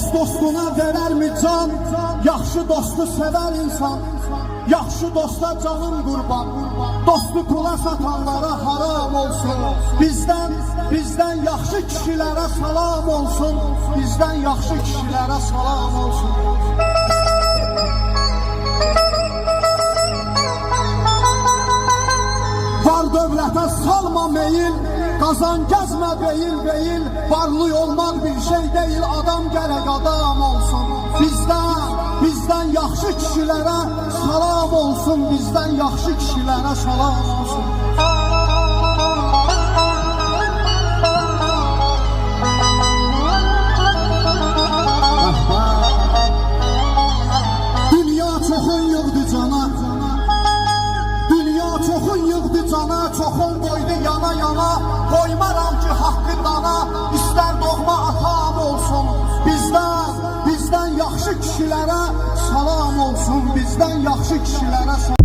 Dost dostuna verər mi can? Yaxşı dostu sevər insan. Yaxşı dosta canım qurban. Dostu pula satanlara haram olsun. Bizdən yaxşı kişilərə salam olsun. Bizdən yaxşı kişilərə salam olsun. Var dövlətə salma meyil, qazan gəzmə beyil. Varlı olmaq bir şey deyil, adam gərək adam olsun. Bizdən yaxşı kişilərə salam olsun. Bizdən yaxşı kişilərə salam olsun. Dünya çoxun yığdı cana, dünya çoxun yığdı cana, çoxun qoydu yana. Qoymaram ki haqqı dana, istər doğma atam olsun. Bizdən yaxşı kişilərə salam olsun. Bizdən yaxşı kişilərə salam olsun.